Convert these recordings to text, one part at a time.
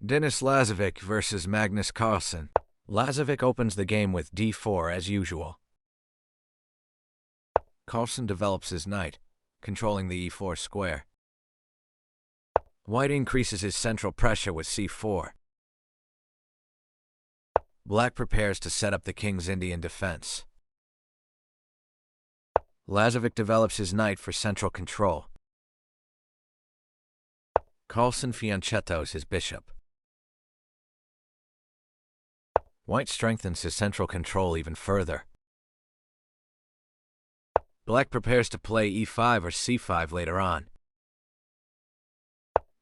Denis Lazavik versus Magnus Carlsen. Lazavik opens the game with d4 as usual. Carlsen develops his knight, controlling the e4 square. White increases his central pressure with c4. Black prepares to set up the king's Indian defense. Lazavik develops his knight for central control. Carlsen fianchettos his bishop. White strengthens his central control even further. Black prepares to play e5 or c5 later on.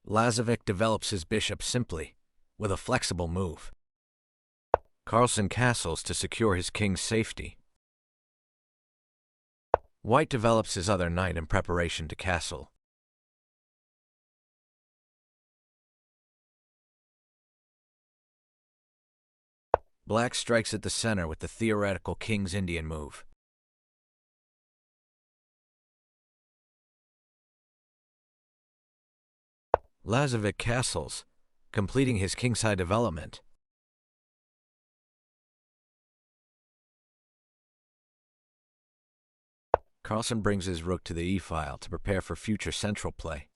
Lazavik develops his bishop simply, with a flexible move. Carlsen castles to secure his king's safety. White develops his other knight in preparation to castle. Black strikes at the center with the theoretical king's Indian move. Lazavik castles, completing his kingside development. Carlsen brings his rook to the e-file to prepare for future central play.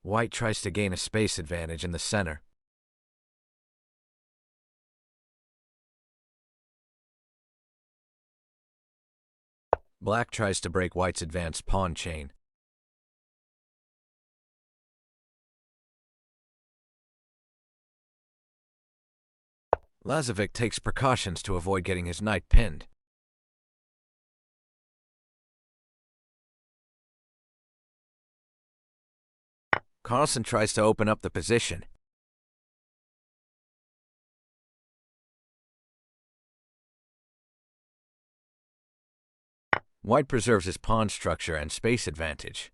White tries to gain a space advantage in the center. Black tries to break White's advanced pawn chain. Lazavik takes precautions to avoid getting his knight pinned. Carlsen tries to open up the position. White preserves his pawn structure and space advantage.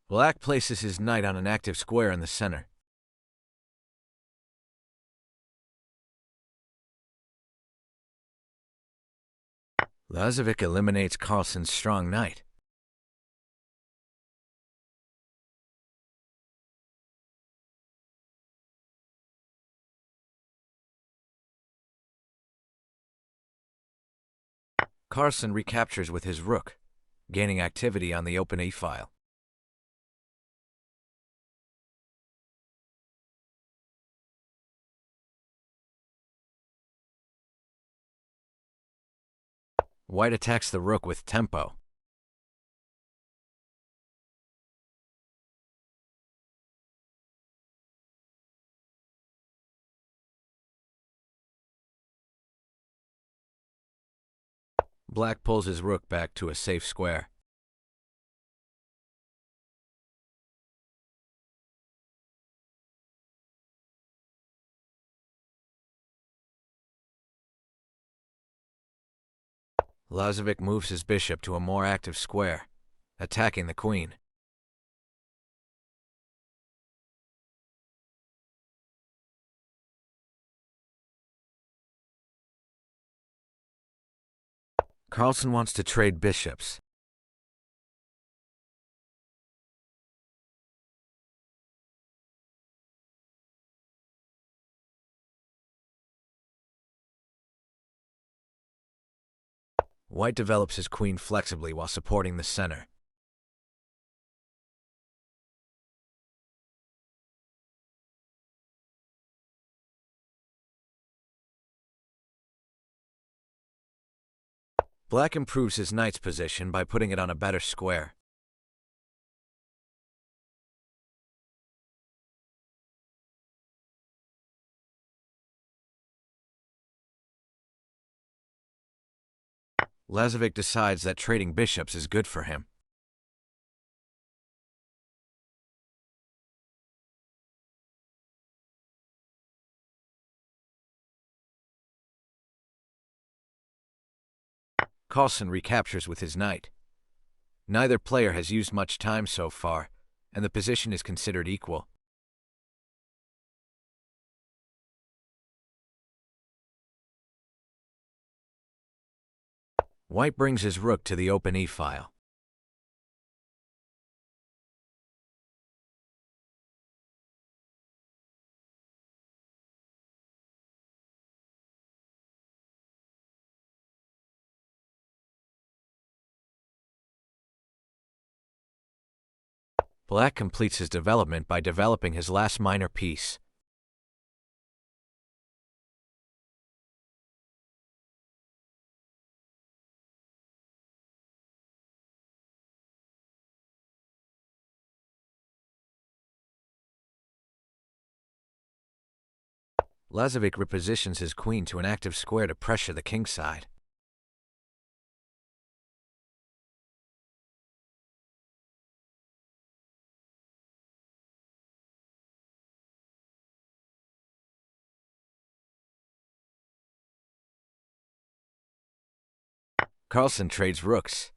Black places his knight on an active square in the center. Lazavik eliminates Carlsen's strong knight. Carlsen recaptures with his rook, gaining activity on the open e-file. White attacks the rook with tempo. Black pulls his rook back to a safe square. Lazavik moves his bishop to a more active square, attacking the queen. Carlsen wants to trade bishops. White develops his queen flexibly while supporting the center. Black improves his knight's position by putting it on a better square. Lazavik decides that trading bishops is good for him. Carlsen recaptures with his knight. Neither player has used much time so far, and the position is considered equal. White brings his rook to the open e-file. Black completes his development by developing his last minor piece. Lazavik repositions his queen to an active square to pressure the king side. Carlsen trades rooks.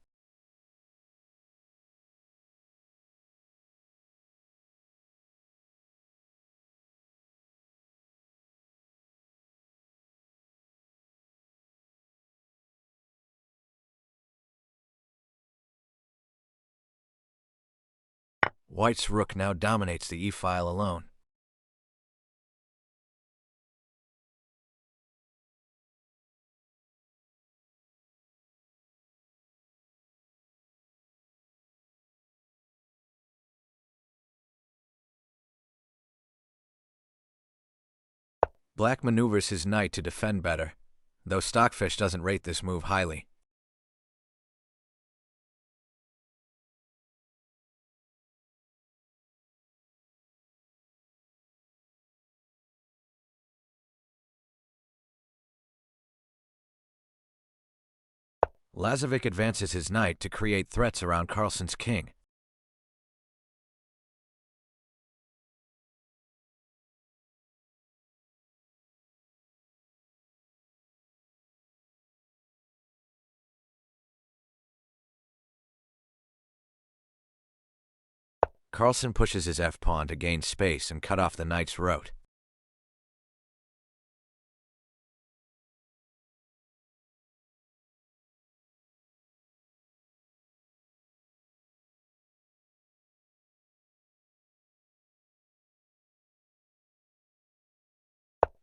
White's rook now dominates the e-file alone. Black maneuvers his knight to defend better, though Stockfish doesn't rate this move highly. Lazavik advances his knight to create threats around Carlsen's king. Carlsen pushes his f-pawn to gain space and cut off the knight's rote.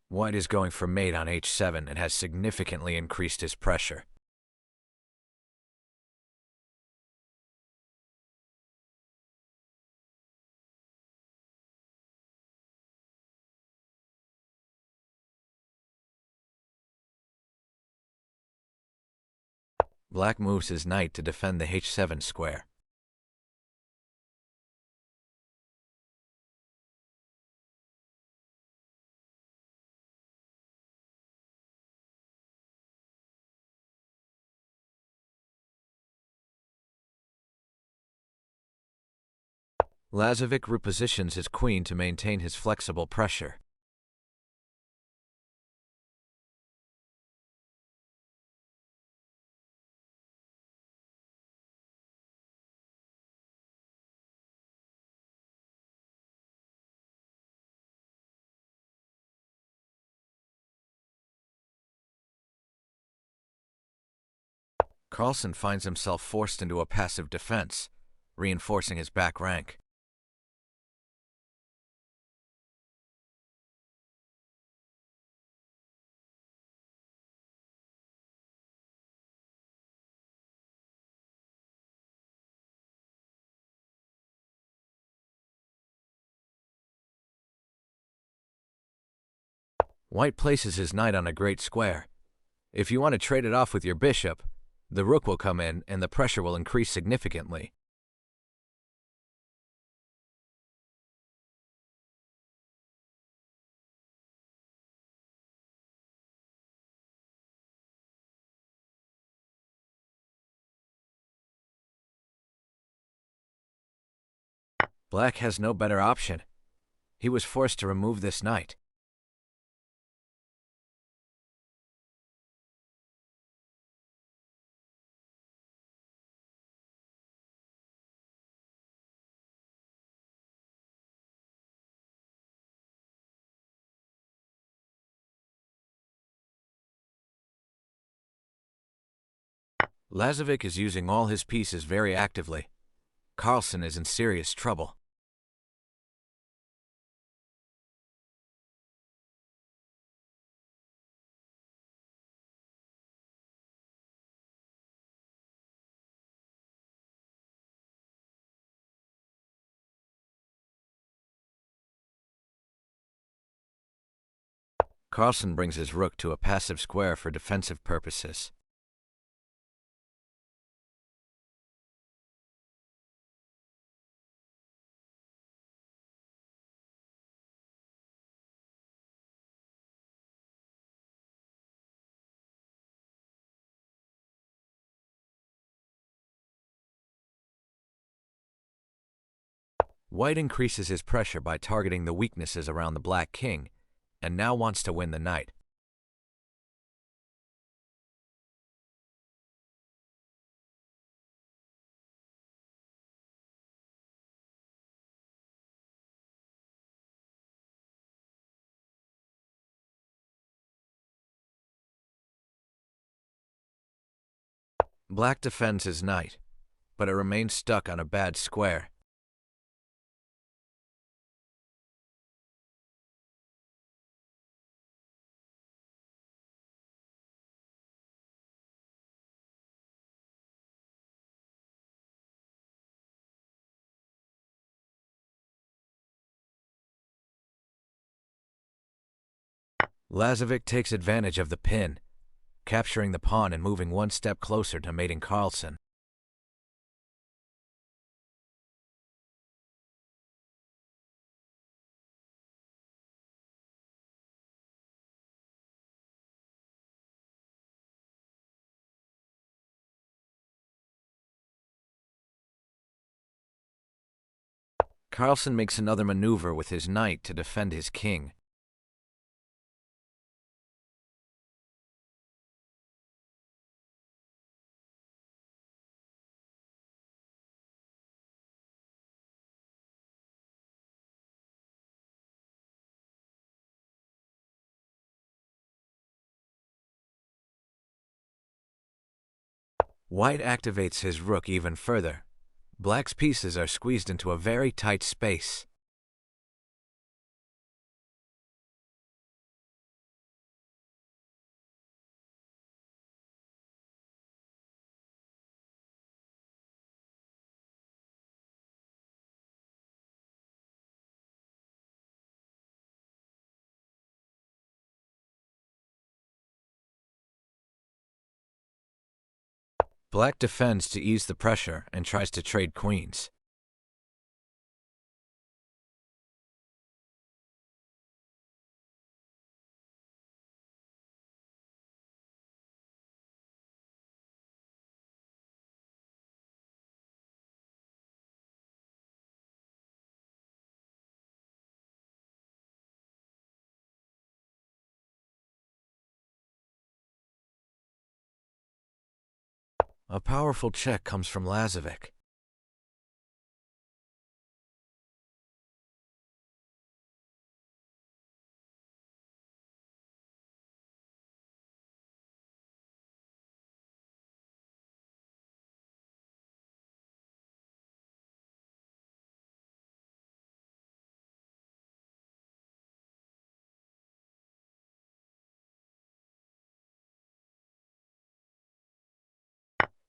White is going for mate on h7 and has significantly increased his pressure. Black moves his knight to defend the h7 square. Lazavik repositions his queen to maintain his flexible pressure. Carlsen finds himself forced into a passive defense, reinforcing his back rank. White places his knight on a great square. If you want to trade it off with your bishop, the rook will come in and the pressure will increase significantly. Black has no better option. He was forced to remove this knight. Lazavik is using all his pieces very actively. Carlsen is in serious trouble. Carlsen brings his rook to a passive square for defensive purposes. White increases his pressure by targeting the weaknesses around the black king, and now wants to win the knight. Black defends his knight, but it remains stuck on a bad square. Lazavik takes advantage of the pin, capturing the pawn and moving one step closer to mating Carlsen. Carlsen makes another maneuver with his knight to defend his king. White activates his rook even further. Black's pieces are squeezed into a very tight space. Black defends to ease the pressure and tries to trade queens. A powerful check comes from Lazavik.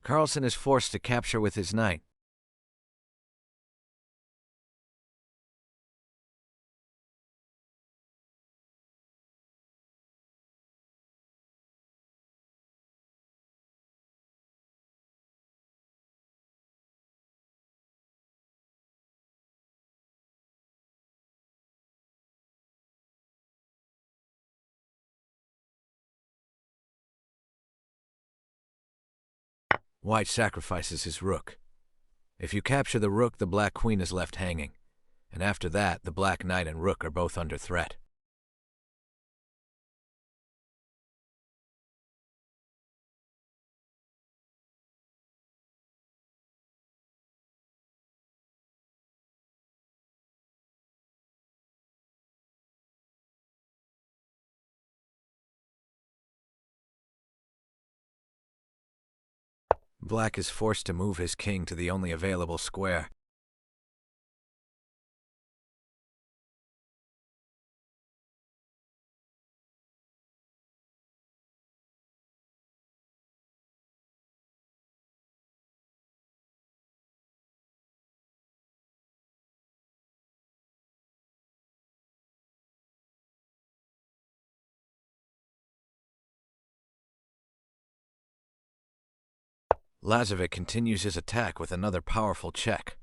Carlsen is forced to capture with his knight. White sacrifices his rook. If you capture the rook, the black queen is left hanging, and after that, the black knight and rook are both under threat. Black is forced to move his king to the only available square. Lazavik continues his attack with another powerful check.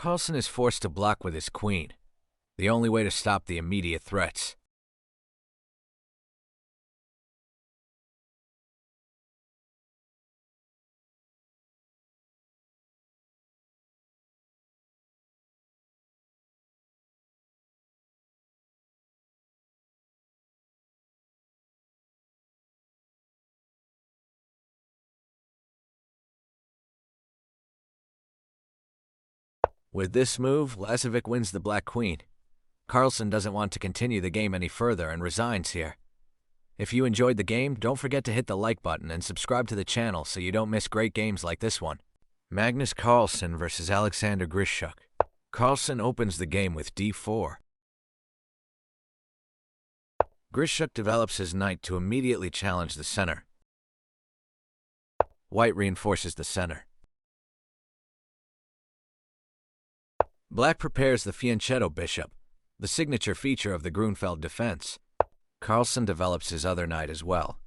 Carlsen is forced to block with his queen, the only way to stop the immediate threats. With this move, Lazavik wins the black queen. Carlsen doesn't want to continue the game any further and resigns here. If you enjoyed the game, don't forget to hit the like button and subscribe to the channel so you don't miss great games like this one. Magnus Carlsen versus Alexander Grischuk. Carlsen opens the game with d4. Grischuk develops his knight to immediately challenge the center. White reinforces the center. Black prepares the fianchetto bishop, the signature feature of the Grunfeld defense. Carlsen develops his other knight as well,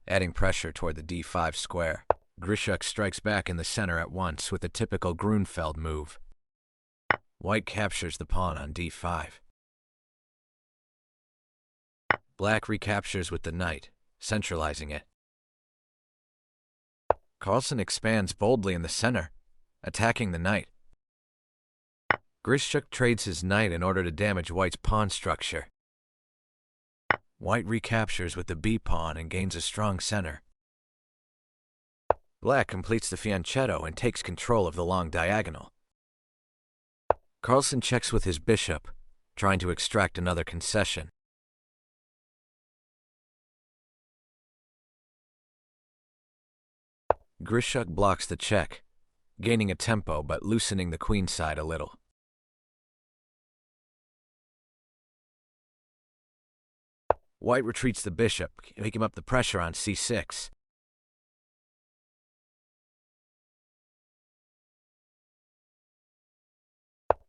adding pressure toward the d5 square. Grischuk strikes back in the center at once with a typical Grunfeld move. White captures the pawn on d5. Black recaptures with the knight, centralizing it. Carlsen expands boldly in the center, attacking the knight. Grischuk trades his knight in order to damage White's pawn structure. White recaptures with the b-pawn and gains a strong center. Black completes the fianchetto and takes control of the long diagonal. Carlsen checks with his bishop, trying to extract another concession. Grischuk blocks the check, gaining a tempo but loosening the queen side a little. White retreats the bishop, making up the pressure on c6.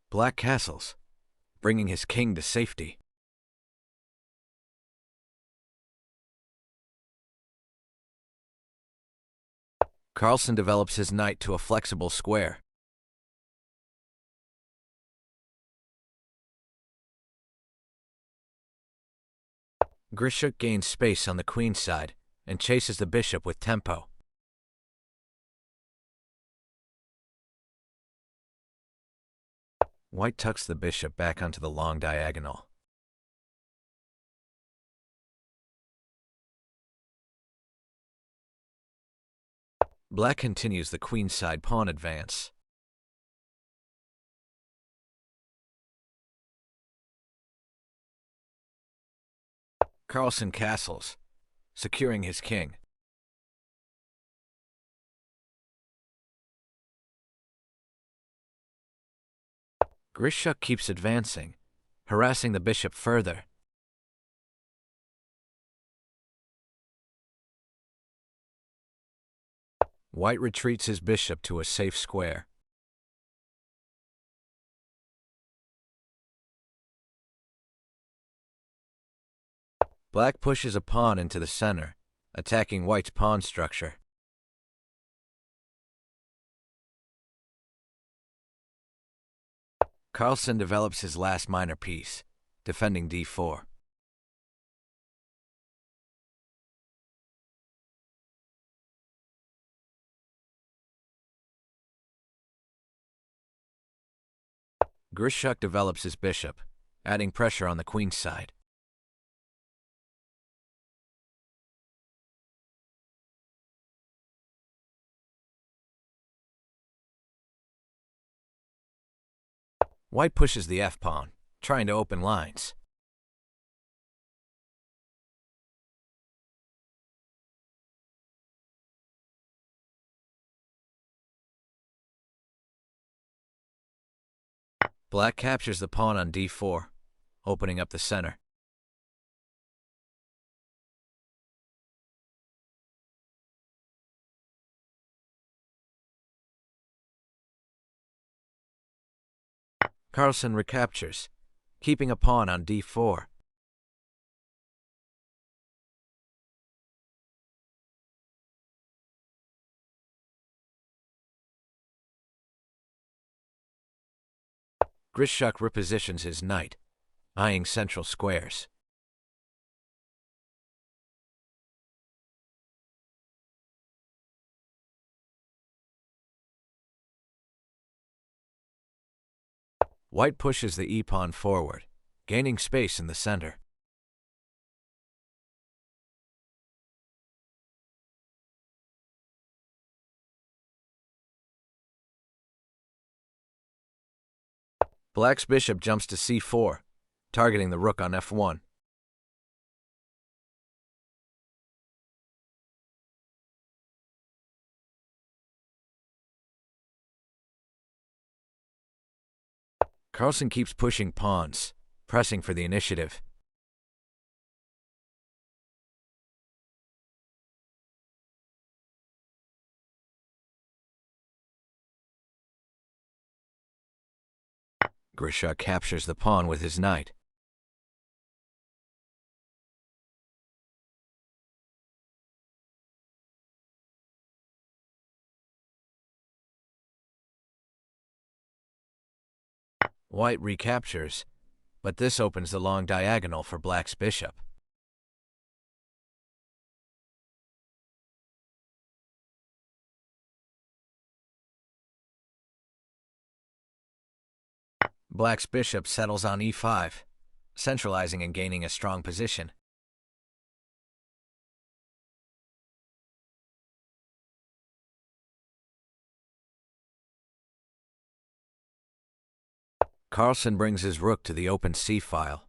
Black castles, bringing his king to safety. Carlsen develops his knight to a flexible square. Grischuk gains space on the queen side and chases the bishop with tempo. White tucks the bishop back onto the long diagonal. Black continues the queenside pawn advance. Carlsen castles, securing his king. Grischuk keeps advancing, harassing the bishop further. White retreats his bishop to a safe square. Black pushes a pawn into the center, attacking White's pawn structure. Carlsen develops his last minor piece, defending d4. Grischuk develops his bishop, adding pressure on the queen's side. White pushes the f-pawn, trying to open lines. Black captures the pawn on d4, opening up the center. Carlsen recaptures, keeping a pawn on d4. Grischuk repositions his knight, eyeing central squares. White pushes the e-pawn forward, gaining space in the center. Black's bishop jumps to c4, targeting the rook on f1. Carlsen keeps pushing pawns, pressing for the initiative. Grischuk captures the pawn with his knight. White recaptures, but this opens the long diagonal for Black's bishop. Black's bishop settles on e5, centralizing and gaining a strong position. Carlsen brings his rook to the open c-file.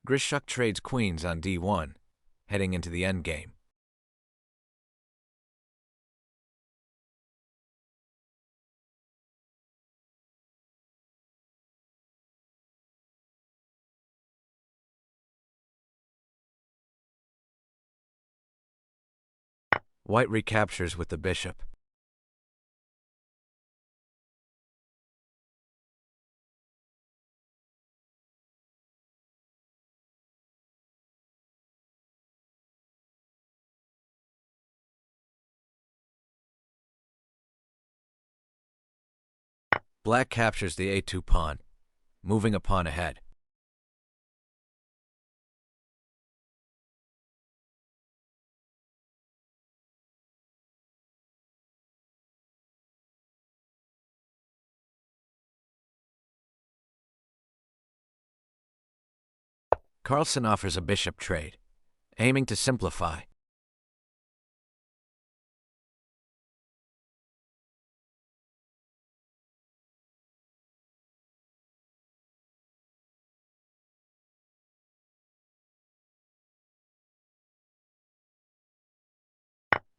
Grischuk trades queens on d1, heading into the endgame. White recaptures with the bishop. Black captures the a2 pawn, moving a pawn ahead. Carlsen offers a bishop trade, aiming to simplify.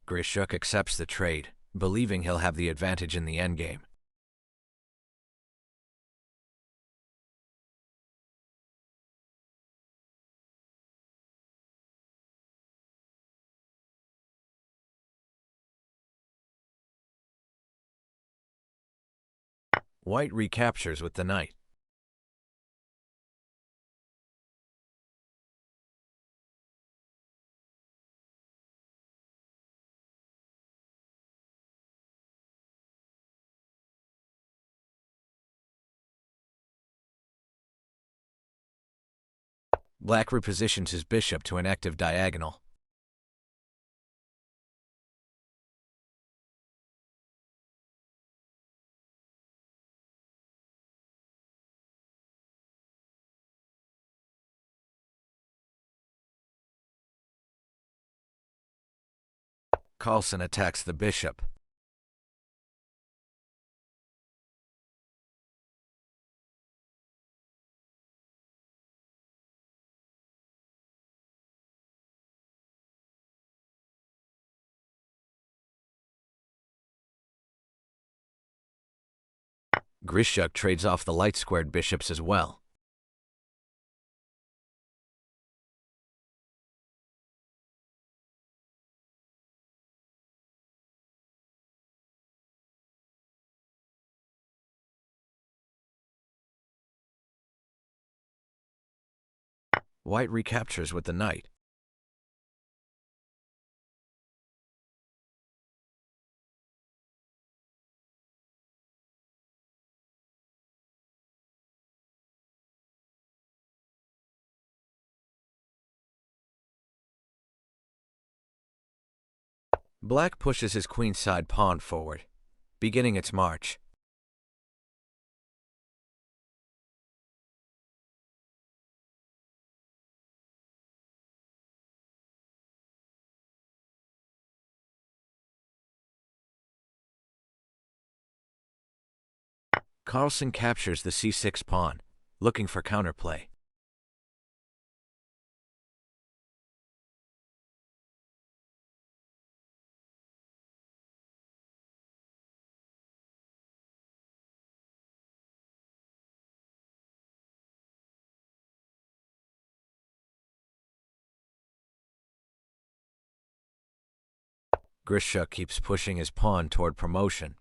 Grischuk accepts the trade, believing he'll have the advantage in the endgame. White recaptures with the knight. Black repositions his bishop to an active diagonal. Carlsen attacks the bishop. Grischuk trades off the light-squared bishops as well. White recaptures with the knight. Black pushes his queenside pawn forward, beginning its march. Carlsen captures the c6 pawn, looking for counterplay. Grischuk keeps pushing his pawn toward promotion.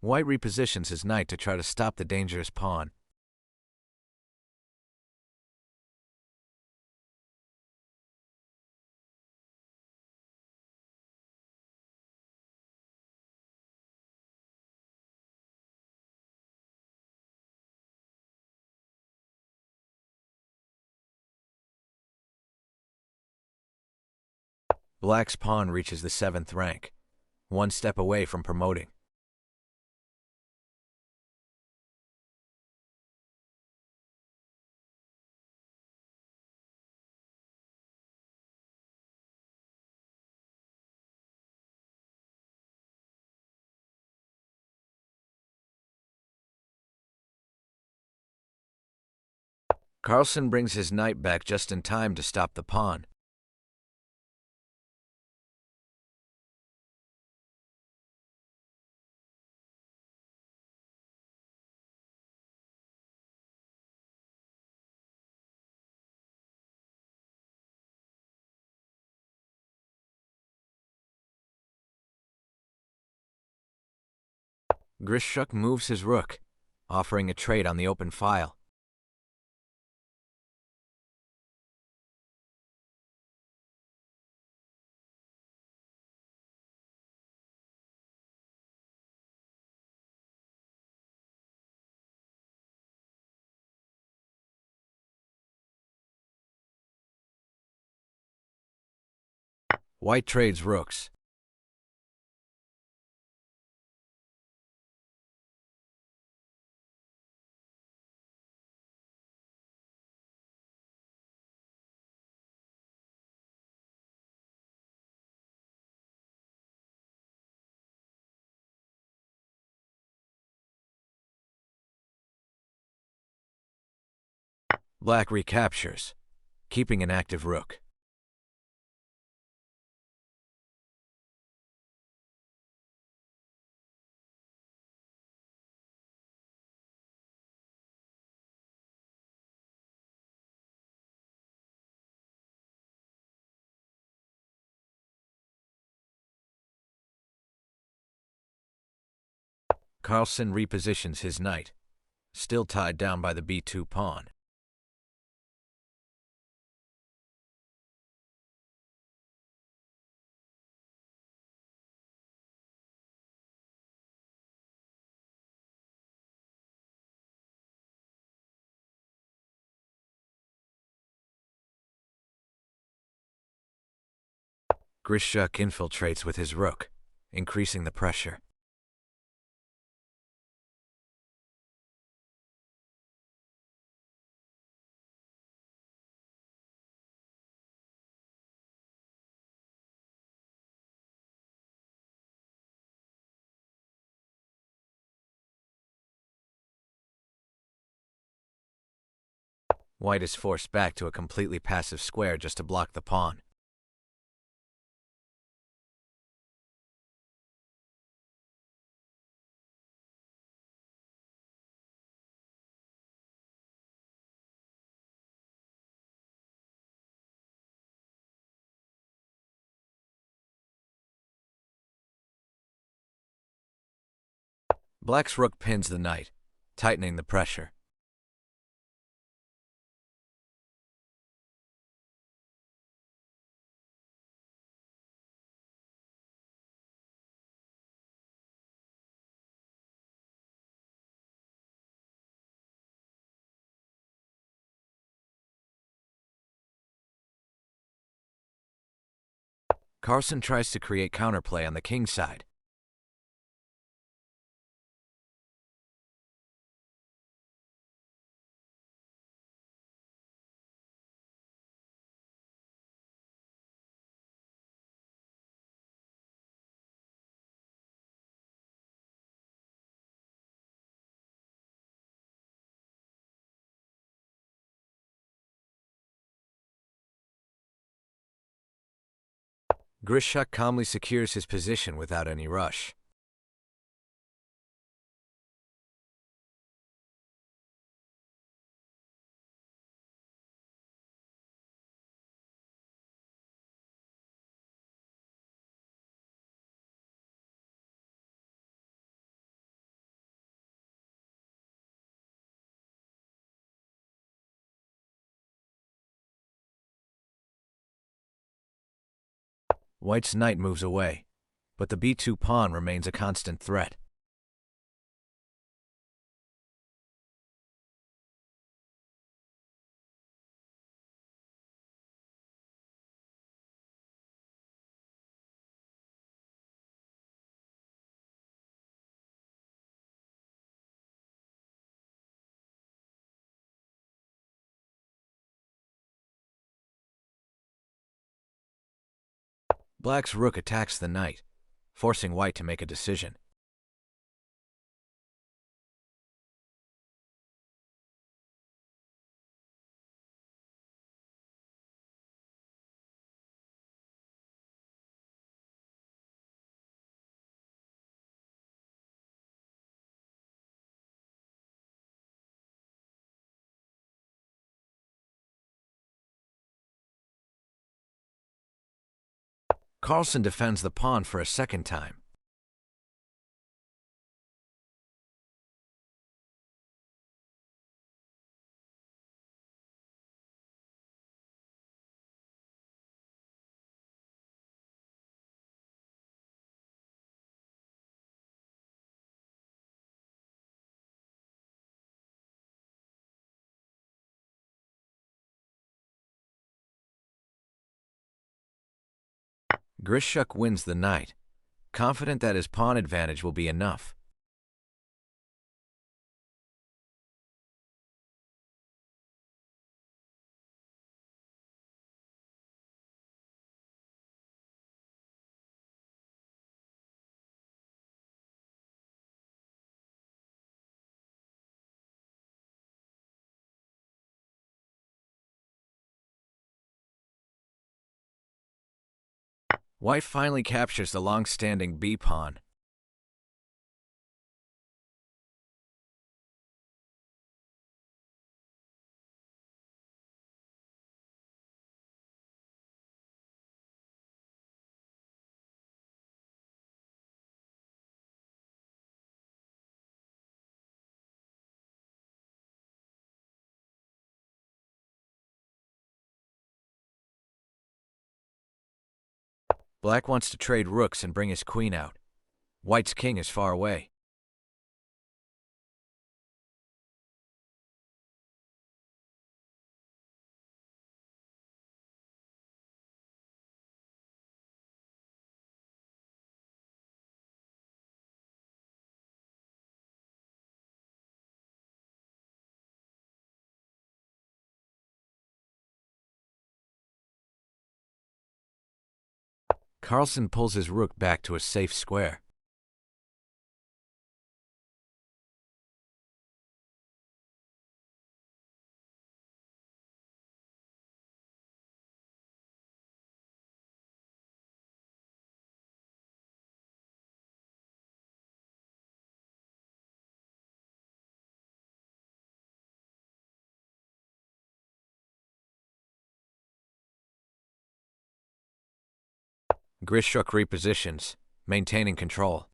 White repositions his knight to try to stop the dangerous pawn. Black's pawn reaches the 7th rank, one step away from promoting. Carlsen brings his knight back just in time to stop the pawn. Grischuk moves his rook, offering a trade on the open file. White trades rooks. Black recaptures, keeping an active rook. Carlsen repositions his knight, still tied down by the b2 pawn. Grischuk infiltrates with his rook, increasing the pressure. White is forced back to a completely passive square just to block the pawn. Black's rook pins the knight, tightening the pressure. Carlsen tries to create counterplay on the king's side. Grischuk calmly secures his position without any rush. White's knight moves away, but the b2 pawn remains a constant threat. Black's rook attacks the knight, forcing White to make a decision. Carlsen defends the pawn for a second time. Grischuk wins the knight, confident that his pawn advantage will be enough. White finally captures the long-standing b-pawn. Black wants to trade rooks and bring his queen out. White's king is far away. Carlsen pulls his rook back to a safe square. Grischuk repositions, maintaining control.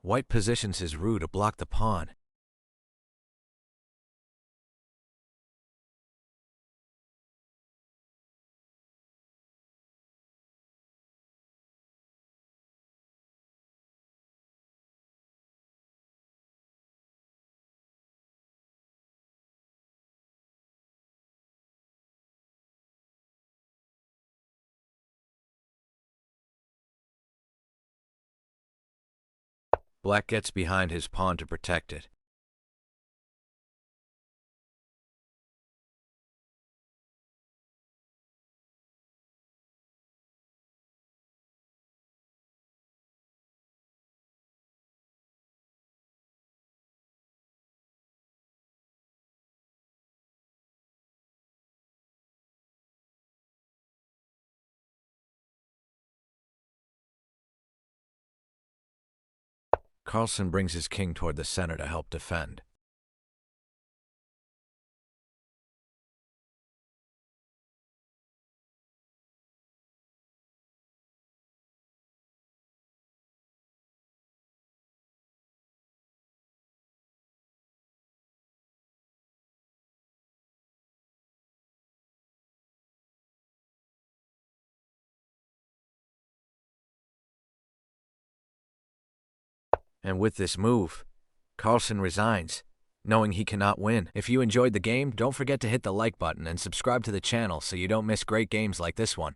White positions his rook to block the pawn. Black gets behind his pawn to protect it. Carlsen brings his king toward the center to help defend. And with this move, Carlsen resigns, knowing he cannot win. If you enjoyed the game, don't forget to hit the like button and subscribe to the channel so you don't miss great games like this one.